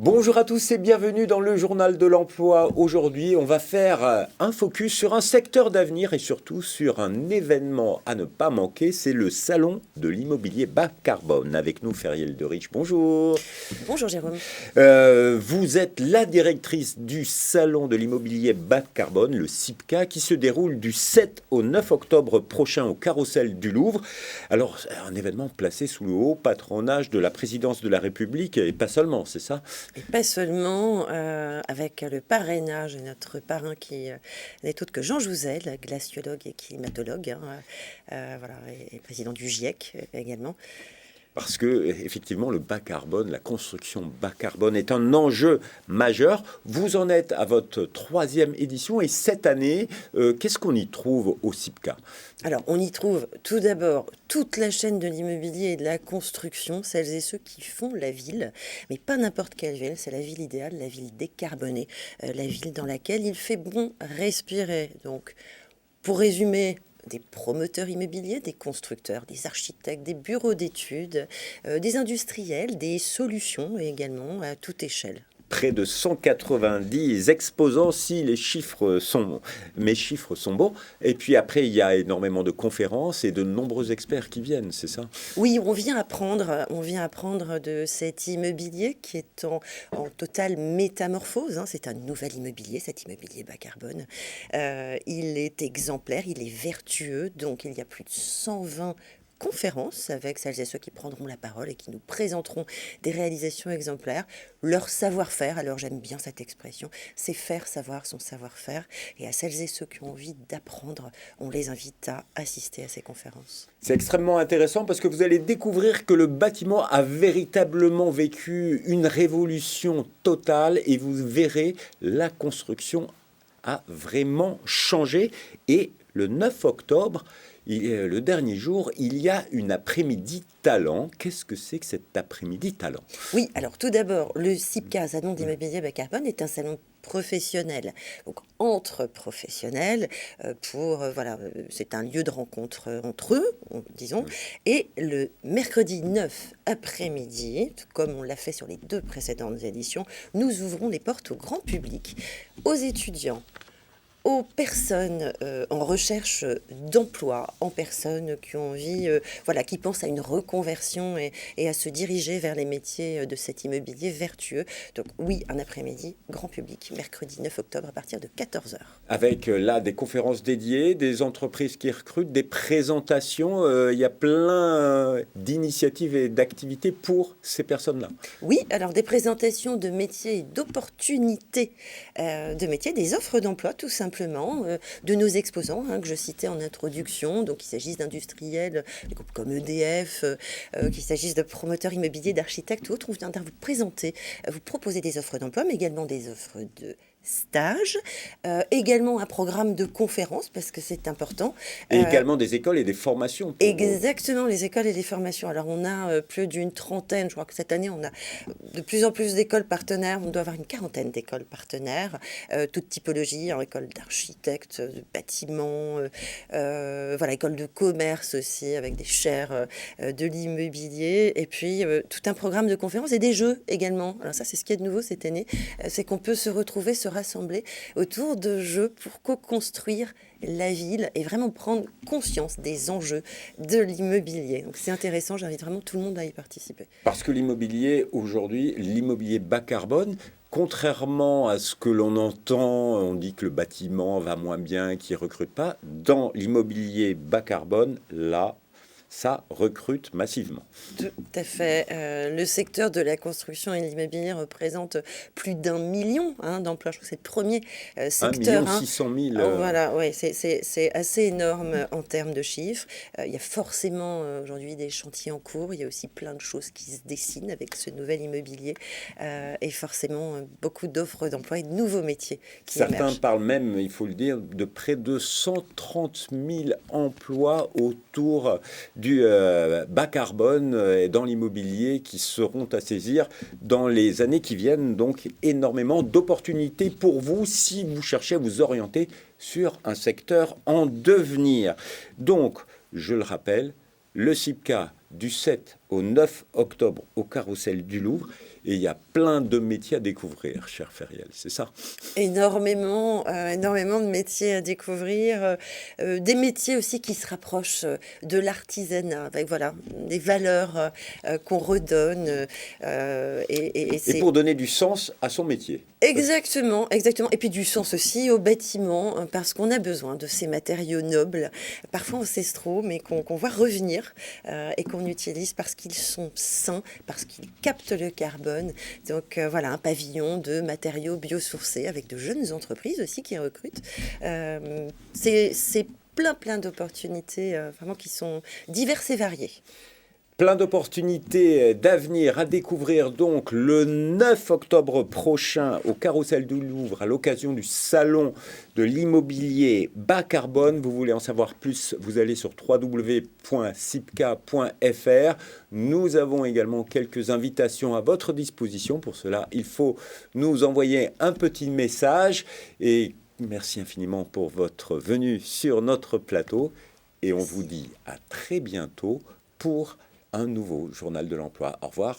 Bonjour à tous et bienvenue dans le journal de l'emploi. Aujourd'hui, on va faire un focus sur un secteur d'avenir et surtout sur un événement à ne pas manquer. C'est le salon de l'immobilier bas carbone. Avec nous, Feriel de Riche. Bonjour. Bonjour Jérôme. Vous êtes la directrice du salon de l'immobilier bas carbone, le CIPCA, qui se déroule du 7 au 9 octobre prochain au Carrousel du Louvre. Alors, un événement placé sous le haut patronage de la présidence de la République et pas seulement, c'est ça ? Et pas seulement, avec le parrainage de notre parrain qui n'est autre que Jean Jouzel, glaciologue et climatologue, voilà, et président du GIEC également. Parce que, effectivement, le bas carbone, la construction bas carbone est un enjeu majeur. Vous en êtes à votre 3e édition et cette année, qu'est-ce qu'on y trouve au CIPCA ? Alors, on y trouve tout d'abord toute la chaîne de l'immobilier et de la construction, celles et ceux qui font la ville, mais pas n'importe quelle ville, c'est la ville idéale, la ville décarbonée, la ville dans laquelle il fait bon respirer. Donc, pour résumer, des promoteurs immobiliers, des constructeurs, des architectes, des bureaux d'études, des industriels, des solutions également à toute échelle. Près de 190 exposants, si mes chiffres sont bons. Et puis après, il y a énormément de conférences et de nombreux experts qui viennent, c'est ça ? Oui, on vient apprendre de cet immobilier qui est en totale métamorphose. C'est un nouvel immobilier, cet immobilier bas carbone. Il est exemplaire, il est vertueux, donc il y a plus de 120 conférences avec celles et ceux qui prendront la parole et qui nous présenteront des réalisations exemplaires, leur savoir-faire. Alors j'aime bien cette expression, c'est faire savoir son savoir-faire. Et à celles et ceux qui ont envie d'apprendre, on les invite à assister à ces conférences. C'est extrêmement intéressant parce que vous allez découvrir que le bâtiment a véritablement vécu une révolution totale et vous verrez la construction a vraiment changé. Et le 9 octobre, le dernier jour, il y a une après-midi talent. Qu'est-ce que c'est que cet après-midi talent ? Oui, alors tout d'abord, le CIPCA, salon d'immobilier bas carbone, est un salon professionnel, donc entre professionnels, c'est un lieu de rencontre entre eux, disons, et le mercredi 9 après-midi, comme on l'a fait sur les 2 précédentes éditions, nous ouvrons les portes au grand public, aux étudiants, aux personnes en recherche d'emploi, en personnes qui ont envie, qui pensent à une reconversion et à se diriger vers les métiers de cet immobilier vertueux. Donc oui, un après-midi, grand public, mercredi 9 octobre à partir de 14h. Avec là des conférences dédiées, des entreprises qui recrutent, des présentations, il y a plein d'initiatives et d'activités pour ces personnes-là. Oui, alors des présentations de métiers et d'opportunités de métiers, des offres d'emploi tout simplement, de nos exposants que je citais en introduction, donc qu'il s'agisse d'industriels, des groupes comme EDF, qu'il s'agisse de promoteurs immobiliers, d'architectes ou autres, on viendra vous présenter, vous proposer des offres d'emploi, mais également des offres de stage, également un programme de conférences, parce que c'est important. Et également des écoles et des formations. Exactement, les écoles et les formations. Alors, on a plus d'une trentaine, je crois que cette année, on a de plus en plus d'écoles partenaires. On doit avoir une quarantaine d'écoles partenaires, toutes typologies, école d'architectes, de bâtiments, école de commerce aussi, avec des chaires de l'immobilier, et puis tout un programme de conférences et des jeux également. Alors ça, c'est ce qui est de nouveau cette année, c'est qu'on peut se retrouver, se rassembler autour de jeux pour co-construire la ville et vraiment prendre conscience des enjeux de l'immobilier. Donc c'est intéressant, j'invite vraiment tout le monde à y participer. Parce que l'immobilier aujourd'hui, l'immobilier bas carbone, contrairement à ce que l'on entend, on dit que le bâtiment va moins bien, qu'il ne recrute pas, dans l'immobilier bas carbone, là, ça recrute massivement. Tout à fait. Le secteur de la construction et de l'immobilier représente plus d'1 million d'emplois. Je crois que c'est le premier secteur. 1 600 000. Voilà, ouais, c'est assez énorme en termes de chiffres. Il y a forcément aujourd'hui des chantiers en cours. Il y a aussi plein de choses qui se dessinent avec ce nouvel immobilier et forcément beaucoup d'offres d'emploi et de nouveaux métiers qui Certains émergent. parlent même, il faut le dire, de près de 130 000 emplois autour du bas carbone et dans l'immobilier qui seront à saisir dans les années qui viennent. Donc énormément d'opportunités pour vous si vous cherchez à vous orienter sur un secteur en devenir. Donc, je le rappelle, le CIPCA du 7 au 9 octobre au Carrousel du Louvre. Et il y a plein de métiers à découvrir, cher Feriel, c'est ça? Énormément, énormément de métiers à découvrir, des métiers aussi qui se rapprochent de l'artisanat, avec voilà, des valeurs qu'on redonne. Et Et pour donner du sens à son métier. exactement, exactement. Et puis du sens aussi au bâtiment, parce qu'on a besoin de ces matériaux nobles, parfois ancestraux, mais qu'on voit revenir et qu'on utilise parce qu'ils sont sains, parce qu'ils captent le carbone. Donc voilà, un pavillon de matériaux biosourcés avec de jeunes entreprises aussi qui recrutent. C'est plein d'opportunités vraiment qui sont diverses et variées. Plein d'opportunités d'avenir à découvrir donc le 9 octobre prochain au Carrousel du Louvre à l'occasion du salon de l'immobilier bas carbone. Vous voulez en savoir plus, vous allez sur www.sipca.fr. Nous avons également quelques invitations à votre disposition. Pour cela, il faut nous envoyer un petit message et merci infiniment pour votre venue sur notre plateau et on vous dit à très bientôt pour un nouveau journal de l'emploi. Au revoir.